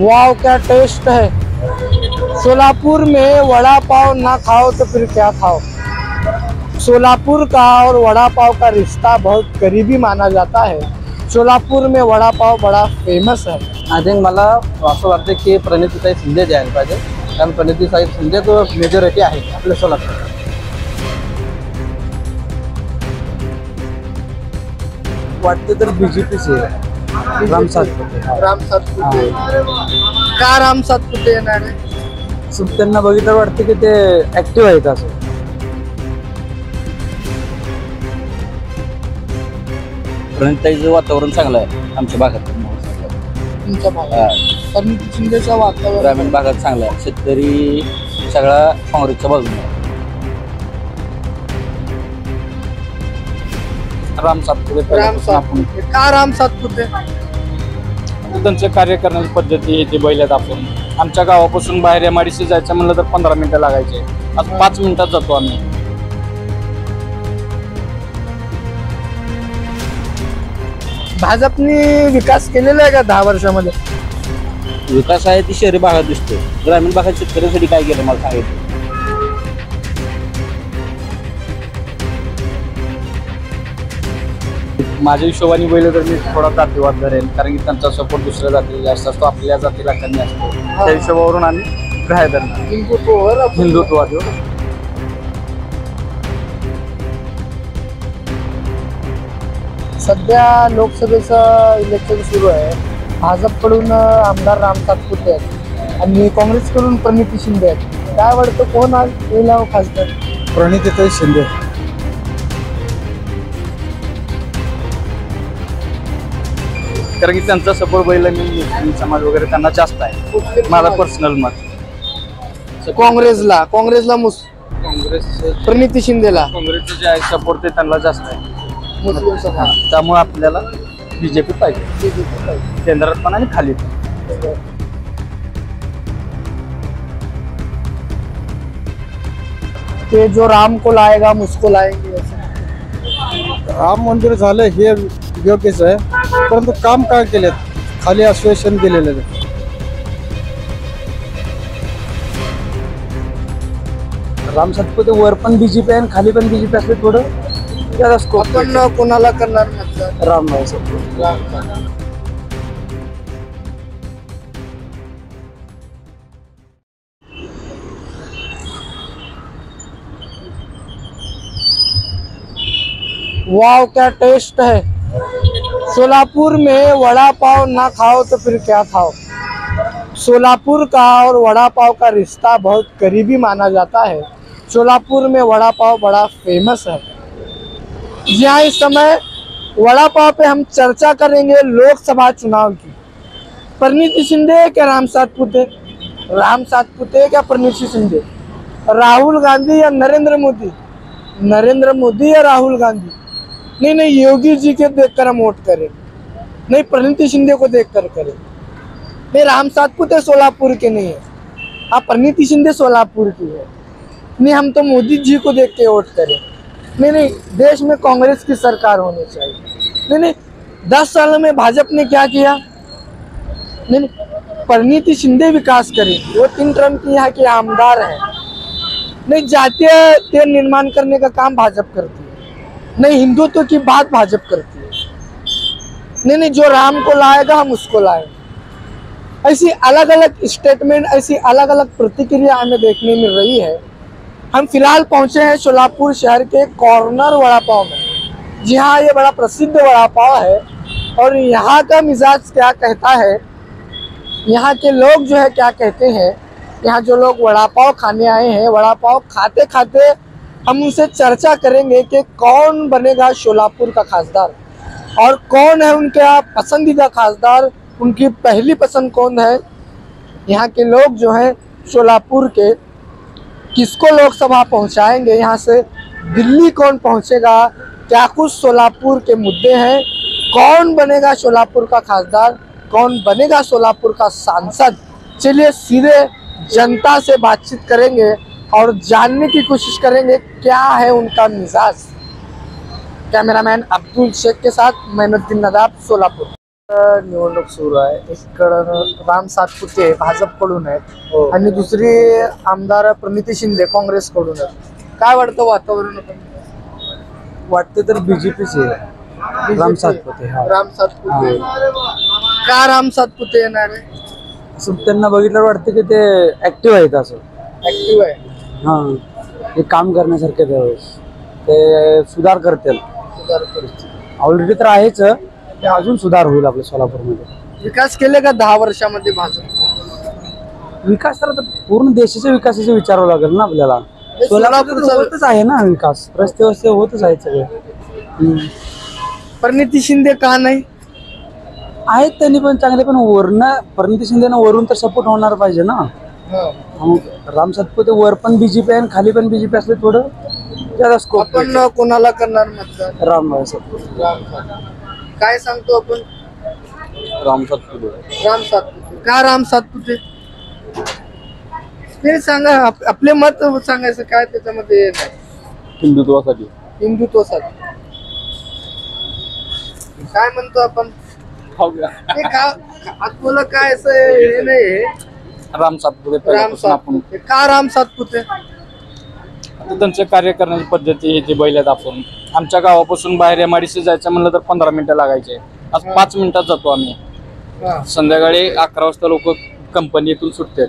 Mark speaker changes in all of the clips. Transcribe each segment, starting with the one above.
Speaker 1: Wow क्या taste है। सोलापुर में वड़ा पाव ना खाओ तो फिर क्या खाओ। सोलापुर का और वड़ा पाव का रिश्ता बहुत करीबी माना जाता है। सोलापुर में वड़ा पाव बड़ा फेमस है।
Speaker 2: आय थिंक मला असं वाटतं की प्रणितीताई शिंदे द्यायला पाहिजे, कारण प्रणितीताई शिंदे तो मेजॉरिटी आहे आपल्या सोलापूर। वाटते तर बीजेपीचे राम सातपुते।
Speaker 1: राम सातपुते का राम सातपुते येणार आहे?
Speaker 2: त्यांना बघितलं वाटतं की ते ऍक्टिव्ह आहेत असं। प्रणितीताईचं वातावरण चांगलं आहे आमच्या भागात।
Speaker 1: तुमच्या भागात प्रणिती शिंदेचं वातावरण
Speaker 2: ग्रामीण भागात चांगलं आहे, शेतकरी सगळा काँग्रेसच्या बाजूने आहे। राम सातपुते
Speaker 1: का राम सातपुते?
Speaker 2: त्यांचं कार्य करण्याची पद्धती आहे, ते बैलात आपण आमच्या गावापासून बाहेर एमआयडीसी जायचं म्हणलं तर 15 मिनिटं लागायचे, आज 5 मिनिटात जातो आम्ही।
Speaker 1: भाजपने विकास केलेला आहे का 10 वर्षामध्ये?
Speaker 2: विकास आहे ती शहरी भागात दिसतो, ग्रामीण भागात शेतकऱ्यांसाठी काय केलं मला सांगितलं। माझ्या हिशोबाने बैल तर मी थोडा जातीवाद धरेन, कारण की त्यांचा सपोर्ट दुसऱ्या जातीला जास्त असतो, आपल्या जातीला कमी असतो। त्या हिशोबावरून आम्ही ग्राह्य धरणार हिंदुत्ववादी।
Speaker 1: सध्या लोकसभेचं इलेक्शन सुरू आहे। भाजपकडून आमदार राम सातपुते आहेत आणि काँग्रेसकडून प्रणिती शिंदे आहेत। काय वाटतं कोण आज येईल खासदार?
Speaker 2: प्रणितीताई शिंदे। कारण की त्यांचा सपोर्ट बैल मुस्लिम समाज वगैरे त्यांना जास्त आहे, माझा पर्सनल मत।
Speaker 1: काँग्रेसला
Speaker 2: काँग्रेस
Speaker 1: प्रणिती शिंदेला
Speaker 2: काँग्रेसचं जे आहे सपोर्ट ते त्यांना जास्त आहे
Speaker 1: मुस्लिम समाज,
Speaker 2: त्यामुळे आपल्याला बीजेपी पाहिजे, केंद्रात पण आणि खाली पण।
Speaker 1: ते जो राम को लाएगा मुझको लाएंगे।
Speaker 3: राम मंदिर झालं हे योग्यच आहे, परंतु काम काय केलेत? खाली आश्वासन दिलेलं आहे।
Speaker 2: राम सातपुते वर पण बीजेपी आहे आणि खाली पण बीजेपी असले थोडं ज्यादा स्कोप।
Speaker 1: आपण कोणाला करणार मतदान?
Speaker 2: राम सातपुते।
Speaker 1: वाव क्या टेस्ट है। सोलापुर में वड़ा पाव ना खाओ तो फिर क्या खाओ। सोलापुर का और वड़ा पाव का रिश्ता बहुत करीबी माना जाता है। सोलापुर में वड़ा पाव बड़ा फेमस है। यहाँ इस समय वड़ा पाव पे हम चर्चा करेंगे लोकसभा चुनाव की। प्रणिती शिंदे क्या राम सातपुते? राम सातपुते क्या प्रणिती शिंदे? राहुल गांधी या नरेंद्र मोदी? नरेंद्र मोदी या राहुल गांधी? नहीं, योगी जी के देखकर हम वोट करें, नहीं प्रणिती शिंदे को देखकर करें। नहीं, राम सातपुते सोलापुर के नहीं है, आप प्रणिती शिंदे सोलापुर की है। नहीं, हम तो मोदी जी को देख के वोट करें। नहीं, देश में कांग्रेस की सरकार होनी चाहिए। नहीं, 10 सालों में भाजपा ने क्या किया? नहीं, प्रणिती शिंदे विकास करें, वो 3 टर्म की यहाँ के आमदार हैं। नहीं, जातीय तेल निर्माण करने का काम भाजपा करती है, नहीं हिंदुत्व की बात भाजपा करती है। नहीं, जो राम को लाएगा हम उसको लाएंगे। ऐसी अलग अलग स्टेटमेंट, ऐसी अलग अलग प्रतिक्रिया हमें देखने मिल रही है। हम फिलहाल पहुंचे हैं सोलापुर शहर के कॉर्नर वड़ा पाव में। जी हाँ, ये बड़ा प्रसिद्ध वड़ा पाव है और यहाँ का मिजाज क्या कहता है, यहाँ के लोग जो है क्या कहते हैं। यहाँ जो लोग वड़ा पाव खाने आए हैं, वड़ा पाव खाते खाते हम उनसे चर्चा करेंगे कि कौन बनेगा सोलापुर का खासदार और कौन है उनका पसंदीदा खासदार, उनकी पहली पसंद कौन है। यहाँ के लोग जो हैं सोलापुर के किसको लोकसभा पहुँचाएंगे, यहाँ से दिल्ली कौन पहुँचेगा, क्या कुछ सोलापुर के मुद्दे हैं, कौन बनेगा सोलापुर का खासदार, कौन बनेगा सोलापुर का सांसद। चलिए सीधे जनता से बातचीत करेंगे और जानने की कोशिश करेंगे क्या है उनका मिजाज। कैमरामैन अब्दुल शेख के साथ मैनुद्दीन नदाब, सोलापुर। निवडणूक सुरू आहे. एकीकडं राम सातपुते भाजपकडून आहेत आणि दुसरी आमदार प्रणिती शिंदे काँग्रेसकडून आहेत. काय वाटतं वातावरण?
Speaker 2: वाटते तर बीजेपीचे राम सातपुते.
Speaker 1: राम सातपुते का राम सातपुते येणार आहे?
Speaker 2: असं त्यांना बघितलं वाटतं की ते ऍक्टिव्ह आहेत, असं
Speaker 1: ऍक्टिव्ह आहे.
Speaker 2: हा, ते काम करण्यासारखे त्यावेळेस ते सुधार करतील.
Speaker 1: सुधार करतील.
Speaker 2: ऑलरेडी तर आहेच, ते अजून सुधार होईल आपल्या सोलापूरमध्ये.
Speaker 1: विकास केले का 10 वर्षामध्ये भाजप?
Speaker 2: विकास तर आता पूर्ण देशाच्या विकासाचे विचारावं लागेल ना आपल्याला. सोलापूरचा होतच आहे ना विकास, रस्ते वस्ते होतच आहेत सगळे.
Speaker 1: प्रणिती शिंदे का नाही?
Speaker 2: आहेत त्यांनी पण चांगले, पण वरण प्रणिती शिंदेना वरून तर सपोर्ट होणार पाहिजे ना. राम सातपुते वर पण बीजेपी आहे आणि खाली पण बीजेपी असले थोडं ज्यादा स्कोप.
Speaker 1: आपण कोणाला करणार मतदान?
Speaker 2: राम सातपुते.
Speaker 1: काय सांगतो आपण?
Speaker 2: राम सातपुते.
Speaker 1: राम सातपुते का? राम सातपुते ते सांगा, आपले मत सांगायचं काय त्याच्यामध्ये नाही.
Speaker 2: हिंदुत्वासाठी.
Speaker 1: हिंदुत्वासाठी काय म्हणतो आपण? ते का आत्मला काय असं हे नाही.
Speaker 2: राम सातपुते.
Speaker 1: राम सातपुते का? राम सातपुते
Speaker 2: त्यांचं कार्य करण्याची पद्धती हे ते बैलात. आपण आमच्या गावापासून बाहेर एमआयडीसी जायचं म्हणलं तर 15 मिनिटं लागायचे, आज 5 मिनिटात जातो आम्ही. संध्याकाळी 11 वाजता लोक कंपनीतून सुटतात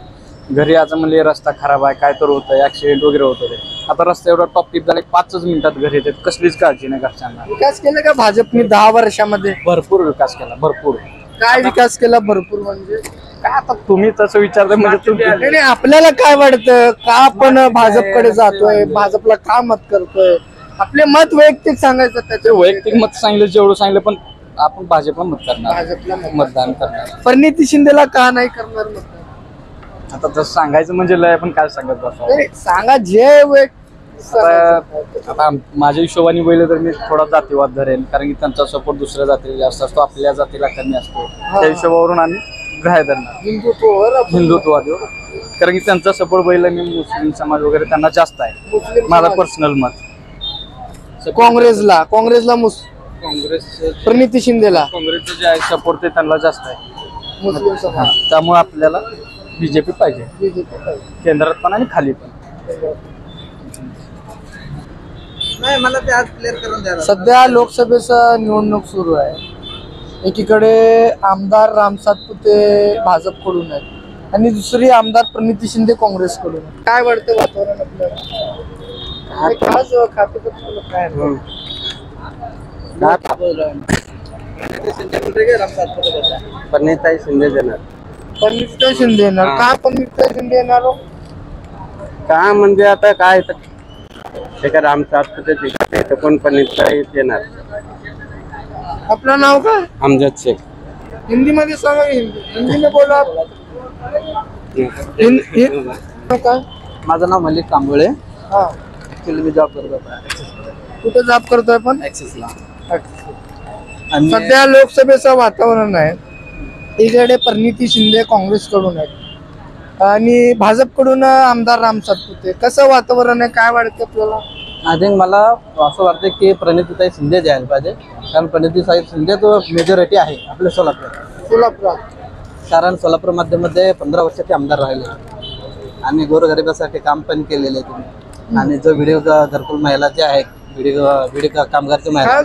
Speaker 2: घरी. आज म्हणले रस्ता खराब आहे, काय तर होतं, ऍक्सिडेंट वगैरे होत होते. आता रस्ता एवढा टॉप टिप झाला 5 मिनिटात घरी येतात, कसलीच काळजी नाही घरच्यांना.
Speaker 1: विकास केला का भाजपने 10 वर्षामध्ये?
Speaker 2: भरपूर विकास केला, भरपूर.
Speaker 1: काय विकास केला भरपूर म्हणजे?
Speaker 2: काय आता तुम्ही तसं विचारता म्हणजे
Speaker 1: नाही, आपल्याला काय वाटतं का आपण भाजपकडे जातोय, भाजपला का मत करतोय? आपले मत वैयक्तिक सांगायचं. त्याचे
Speaker 2: वैयक्तिक मत सांगितलं जेवढं सांगितलं, पण आपण भाजपला मत करणार,
Speaker 1: भाजपला
Speaker 2: मतदान करणार.
Speaker 1: प्रणिती शिंदेला का नाही करणार मतदान?
Speaker 2: आता तसं सांगायचं म्हणजे लय, पण काय सांगत बसा.
Speaker 1: नाही, सांगा जे
Speaker 2: आता माझ्या हिशोबाने बोललं तर मी थोडा जातीवाद धरेन, कारण की त्यांचा सपोर्ट दुसऱ्या जातीला जास्त असतो, आपल्या जातीला कमी असतो. त्या हिशोबावरून आम्ही ग्राह्य धरणार हिंदुत्ववादी, कारण की त्यांचा सपोर्ट बैल मी मुस्लिम समाज वगैरे त्यांना जास्त आहे. माझा पर्सनल मत
Speaker 1: काँग्रेसला
Speaker 2: काँग्रेस
Speaker 1: प्रणिती शिंदेला
Speaker 2: काँग्रेसचं जे आहे सपोर्ट ते त्यांना जास्त आहे
Speaker 1: मुस्लिम समाज.
Speaker 2: त्यामुळे आपल्याला बीजेपी पाहिजे,
Speaker 1: बीजेपी पाहिजे.
Speaker 2: केंद्रात पण आणि खाली पण.
Speaker 3: नाही, मला ते आज क्लिअर करून द्या.
Speaker 1: सध्या लोकसभेचं निवडणूक सुरू आहे. एकीकडे आमदार राम सातपुते भाजपकडून आहेत आणि दुसरी आमदार प्रणिती शिंदे काँग्रेसकडून आहेत. काय वाटतं वातावरण आपल्याला? काय
Speaker 3: प्रणिती शिंदे देणार.
Speaker 1: प्रणिती शिंदे येणार का? प्रणिती शिंदे येणार
Speaker 3: का म्हणजे आता काय एका राम सातपुते कोण प्रणिती येणार.
Speaker 1: आपलं नाव काय?
Speaker 3: अमजद शेख.
Speaker 1: हिंदी मध्ये सांगा. हिंदी में बोला आप. काय?
Speaker 2: माझं नाव मलिक कांबळे.
Speaker 1: हा,
Speaker 2: ऍक्च्युली मी जॉब करतो
Speaker 1: कुठे जॉब करतोय पण?
Speaker 2: ऍक्सिसला.
Speaker 1: सध्या लोकसभेचं वातावरण आहे. इकडे प्रणिती शिंदे काँग्रेसकडून आहेत आणि भाजपकडून आमदार राम सातपुते. कसं वातावरण आहे? काय वाटतं आपल्याला?
Speaker 2: आय थिंक मला असं वाटतं की प्रणितीताई शिंदे द्यायला पाहिजे, कारण प्रणितीताई शिंदे तो मेजॉरिटी आहे आपल्या सोलापुरात. कारण सोलापूर मध्ये 15 वर्ष ते आमदार राहिले आणि गोरगरिबासाठी काम पण केलेले तुम्ही. आणि जो व्हिडिओ घरकुल महिला जे आहेत, व्हिडिओ कामगारची महिला,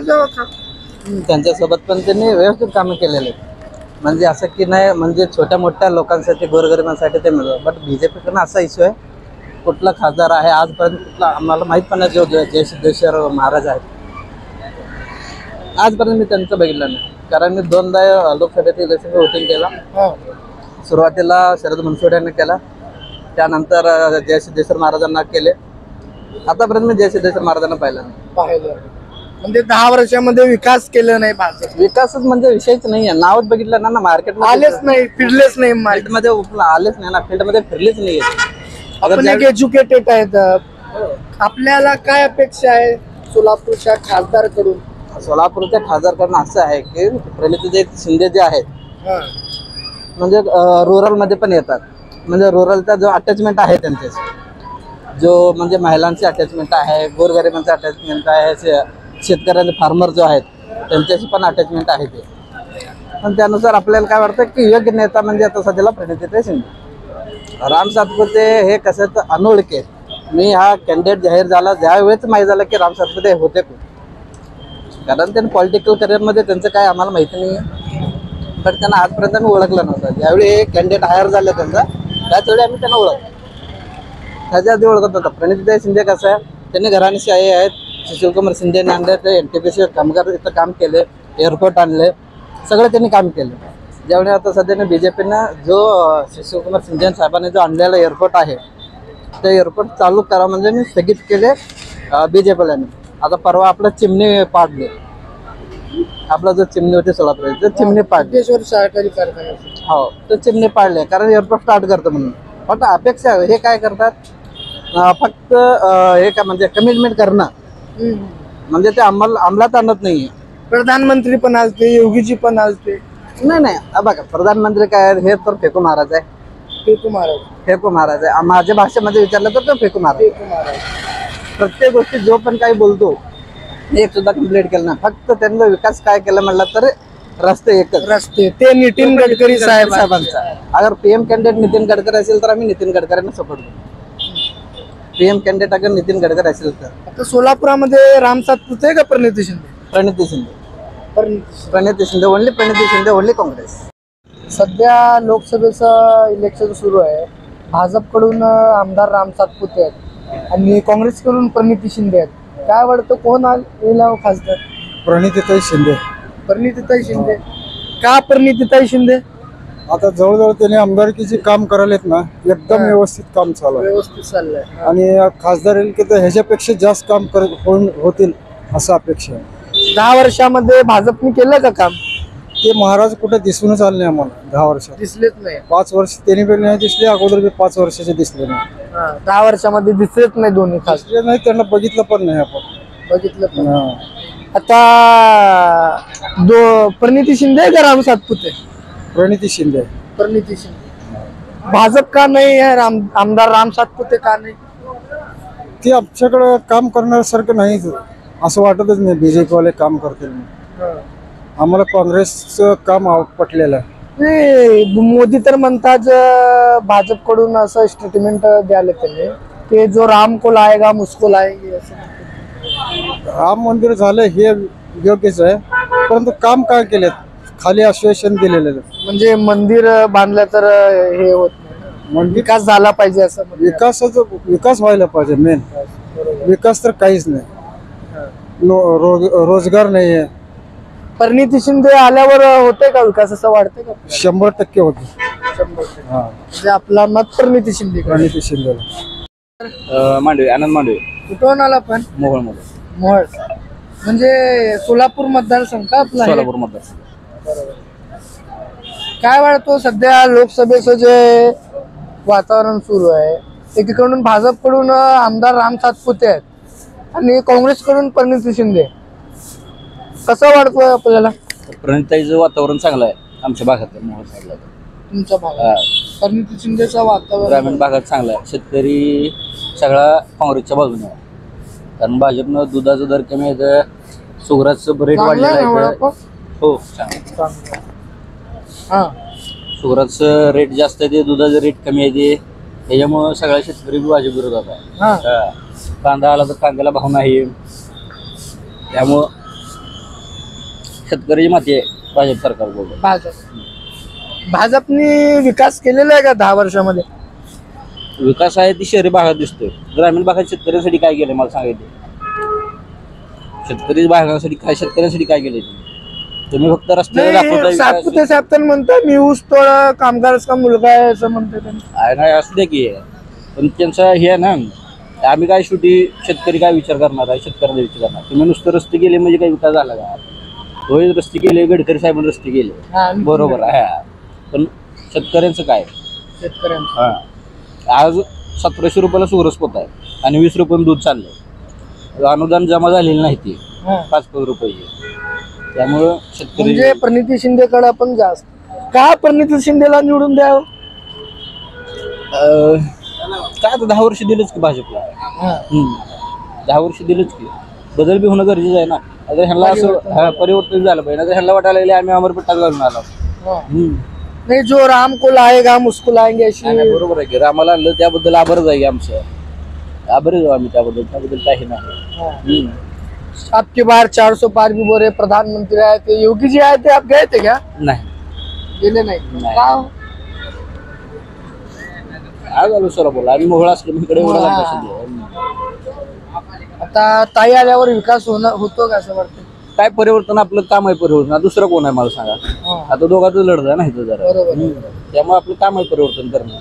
Speaker 2: त्यांच्यासोबत पण त्यांनी व्यवस्थित कामं केलेले. म्हणजे असं की नाही म्हणजे छोट्या मोठ्या लोकांसाठी गोरगरिबांसाठी ते मिळतं. बट बीजेपीकडनं असा इश्यू आहे, कुठला खासदार आहे आजपर्यंत कुठला आम्हाला माहित पण नाही. जो जयसिद्धेश्वर महाराज आहेत आजपर्यंत मी त्यांचं बघितलं नाही, कारण मी 2दा लोकसभेत इलेक्शन वोटिंग केला. सुरुवातीला शरद बनसोडे यांनी केला, त्यानंतर जयसिद्धेश्वर महाराजांना केले. आतापर्यंत मी जयसिद्धेश्वर महाराजांना पाहिलं.
Speaker 1: म्हणजे 10 वर्षामध्ये विकास केला नाही भाजप.
Speaker 2: विकासच म्हणजे विषयच नाहीये. नावच बघितलं ना मार्केट
Speaker 1: आलेच नाही, फिरलेच नाही,
Speaker 2: फील्ड मध्ये आलेच नाही ना, फील्ड मध्ये फिरलेच नाही.
Speaker 1: आपण एक एज्युकेटेड आहेत. आपल्याला काय अपेक्षा आहे सोलापूरच्या खासदारकडून?
Speaker 2: सोलापूरच्या खासदारकडून असं आहे की प्रणिती शिंदे जे आहेत म्हणजे रुरल मध्ये पण येतात. म्हणजे रुरलचा जो अटॅचमेंट आहे त्यांच्याशी, जो म्हणजे महिलांची अटॅचमेंट आहे, गोरगरिबांचं अटॅचमेंट आहे, शेतकऱ्यांचे फार्मर जो आहेत त्यांच्याशी पण अटॅचमेंट आहे ते. पण त्यानुसार आपल्याला काय वाटतं की योग्य नेता म्हणजे आता सध्याला प्रणितीताई शिंदे. राम सातपुते हे कसं तर अनोळखे. मी हा कॅन्डिडेट जाहीर झाला ज्यावेळेस माहीत झालं की राम सातपुते होते कोण, कारण त्यांनी पॉलिटिकल करिअरमध्ये त्यांचं काय आम्हाला माहिती नाही आहे, पण त्यांना आजपर्यंत आम्ही ओळखलं नव्हतं. ज्यावेळी हे कॅन्डिडेट हायर झाले त्यांचा त्याचवेळी आम्ही त्यांना ओळखतो. त्याच्या आधी ओळखत होता. प्रणितीताई शिंदे कसं आहे, त्यांनी घराण्याशी आहे आहेत. सुशीलकुमार शिंदेने आणले ते NTPC कामगार इथं काम केले, एअरपोर्ट आणले, सगळं त्यांनी काम केलं. ज्यावेळी आता सध्याने BJPनं जो सुशीलकुमार शिंदे साहेबांनी जो आणलेला एअरपोर्ट आहे ते एअरपोर्ट चालू करा म्हणजे मी स्थगित केले BJPला. आता परवा आपलं चिमणी पाडले, आपला जो चिमणी होते सोलापूर चिमणी पाडले,
Speaker 1: सहकारी कारखाना.
Speaker 2: हो तर चिमणी पाडले कारण एअरपोर्ट स्टार्ट करतं म्हणून. फक्त अपेक्षा हे काय करतात, फक्त हे काय म्हणजे कमिटमेंट करणं, म्हणजे ते अंमलात आणत नाही.
Speaker 1: प्रधानमंत्री पण आलते, योगीजी पण आलते.
Speaker 2: नाही बघा, प्रधानमंत्री काय हे तर फेकू महाराज आहे. फेकू महाराज आहे. माझ्या भाषेमध्ये विचारलं तर तो फेकू महाराज. प्रत्येक गोष्टी जो पण काही बोलतो एक सुद्धा कम्प्लीट केलं ना. फक्त त्यांचा विकास काय केला म्हटलं तर रस्ते एकच
Speaker 1: रस्ते, ते नितीन गडकरी
Speaker 2: साहेबांचा. अगर PM कॅन्डिडेट नितीन गडकरी असेल तर आम्ही नितीन गडकरींना सपोर्ट करू. PM कॅन्डिडेट अगर नितीन गडकरी असेल तर.
Speaker 1: आता सोलापुरामध्ये राम सातपुते का प्रणिती शिंदे?
Speaker 2: प्रणिती शिंदे. Only Praniti Shinde, only Congress.
Speaker 1: सध्या लोकसभेचं इलेक्शन सुरू आहे. भाजपकडून आमदार राम सातपुते आहेत आणि काँग्रेसकडून प्रणिती शिंदे आहेत. काय वाटतं कोण येईल खासदार?
Speaker 3: प्रणितीताई शिंदे.
Speaker 1: प्रणितीताई शिंदे. का प्रणितीताई शिंदे?
Speaker 3: आता जवळजवळ त्यांनी आमदारकीचे काम करायलेत ना, एकदम व्यवस्थित काम चालू आहे.
Speaker 1: व्यवस्थित चाललंय.
Speaker 3: आणि खासदार येईल की तर ह्याच्यापेक्षा जास्त काम होतील असं अपेक्षा आहे.
Speaker 1: 10 वर्षामध्ये भाजपने केलं का काम?
Speaker 3: ते महाराज कुठे दिसूनच आले नाही आम्हाला 10 वर्षात.
Speaker 1: दिसलेच नाही.
Speaker 3: 5 वर्ष त्यांनी पण नाही दिसले, अगोदर बी 5 वर्षाचे दिसले नाही.
Speaker 1: 10 वर्षामध्ये दिसलेच नाही दोन्ही खास.
Speaker 3: दिसले नाही, त्यांना बघितलं पण नाही आपण.
Speaker 1: बघितलं पण.
Speaker 3: हा.
Speaker 1: आता प्रणिती शिंदे का राम सातपुते?
Speaker 3: प्रणिती शिंदे.
Speaker 1: प्रणिती शिंदे. भाजप का नाही आहे? आमदार राम सातपुते का नाही?
Speaker 3: ते आमच्याकडं काम करण्यासारखं नाही असं वाटतच नाही. BJP वाले काम करतील. आम्हाला काँग्रेसचं काम पटलेलं आहे.
Speaker 1: मोदी तर म्हणतात भाजपकडून असं स्टेटमेंट द्यायला त्यांनी की जो राम को लाएगा मुझको लाएंगे असं.
Speaker 3: राम मंदिर झालं हे योग्यच आहे, परंतु काम काय केलेत, खाली आश्वासन दिलेलं आहे.
Speaker 1: म्हणजे मंदिर बांधलं तर हे होत नाही, विकास झाला पाहिजे असं.
Speaker 3: विकास व्हायला पाहिजे. मेन विकास तर काहीच नाही. रोजगार नाही आहे.
Speaker 1: प्रणिती शिंदे आल्यावर होते का विकास असं वाटतं का?
Speaker 3: 100% होते.
Speaker 1: 100%. म्हणजे आपला मत प्रणिती शिंदे.
Speaker 3: प्रणिती शिंदे.
Speaker 2: मांडवे, आनंद मांडवे.
Speaker 1: कुठून आला पण?
Speaker 2: मोहोळ.
Speaker 1: म्हणजे सोलापूर मतदारसंघ का आपला?
Speaker 2: सोलापूर मतदारसंघ.
Speaker 1: काय वाटतो सध्या लोकसभेचं जे वातावरण सुरू आहे, एकीकडून भाजपकडून आमदार राम सातपुते आहेत आणि काँग्रेसकडून प्रणिती शिंदे. कसं वाटतंय आपल्याला?
Speaker 2: प्रणितीताईचं वातावरण चांगलं आहे आमच्या भागात. मोहोळ साईडला
Speaker 1: तुमच्या भागात प्रणिती शिंदेचं वातावरण
Speaker 2: ग्रामीण भागात चांगलं आहे. शेतकरी सगळा काँग्रेसच्या बाजूने आहे, कारण भाजपनं दुधाचं दर कमी आहे, सुगराचं रेट वाढलेलं आहे. हो चांगलं. सुगराचं रेट जास्त आहे, ते दुधाचं रेट कमी आहे, ते त्याच्यामुळं सगळ्या शेतकरी भाजप विरोधात आहे. कांदा आला तर कांद्याला भाव नाही, त्यामुळं शेतकरी माती आहे भाजप सरकार बरोबर.
Speaker 1: भाजपने विकास केलेला आहे का 10 वर्षामध्ये?
Speaker 2: विकास आहे ती शहरी भागात दिसतोय. ग्रामीण भागात शेतकऱ्यांसाठी काय केलंय मला सांगायचं? शेतकरी भागासाठी काय, शेतकऱ्यांसाठी काय केलंय तुम्ही? फक्त रस्त्यावर दाखवता.
Speaker 1: सातपुते साहेब तर म्हणतात मी ऊस तोड कामगाराचा मुलगा आहे असं म्हणतात.
Speaker 2: नाही असू दे की, पण त्यांचं हे आहे ना, आम्ही काय शेवटी शेतकरी काय विचार करणार आहे? शेतकऱ्यांचा विचार करणार. तुम्ही नुसतं रस्ते गेले म्हणजे काही विकास झाला का? होय रस्ते केले, गडकरी साहेबांनी रस्ते केले, बरोबर आहे, पण शेतकऱ्यांचं काय? आज 1700 रुपयाला सुगरच पोत आहे आणि 20 रुपये दूध चाललंय. अनुदान जमा झालेलं नाही ते 5 रुपये. त्यामुळं शेतकरी
Speaker 1: म्हणजे प्रणिती शिंदेकडे पण जास्त. का प्रणिती शिंदेला निवडून द्यावं?
Speaker 2: काय आता 10 वर्ष दिलंच की भाजपला. 10 वर्ष दिलंच की. बदल बी होणं गरजेचं आहे ना. अगर ह्यांना असं परिवर्तन झालं पाहिजे, अगर ह्यांना वाटायला लागले आम्ही अमरपट्टा घालून आलो.
Speaker 1: नहीं, जो राम को लाएगा हम उसको लाएंगे
Speaker 2: नाही,
Speaker 1: ऐसी.
Speaker 2: नाही, बरोबर आहे की रामाला आणलं त्याबद्दल आभारच आहे आमचं. आभारी जाऊ आम्ही त्याबद्दल काही नाही.
Speaker 1: आपके बार 400 पार भी बोल रहे, प्रधानमंत्री आए थे, योगी जी आए थे, आप गए थे क्या?
Speaker 2: नाही
Speaker 1: गेले नाही. का हो?
Speaker 2: आज आलो सोलापूरला, आम्ही मोहळा असलो इकडे
Speaker 1: आता ताई आल्यावर विकास होतो का असं वाटतं?
Speaker 2: काय परिवर्तन, आपलं काम आहे परिवर्तन. दुसरं कोण आहे मला सांगा. आता दोघांचं लढत आहे ना इथं जरा.
Speaker 1: बरोबर.
Speaker 2: त्यामुळे आपलं काम आहे परिवर्तन करणं.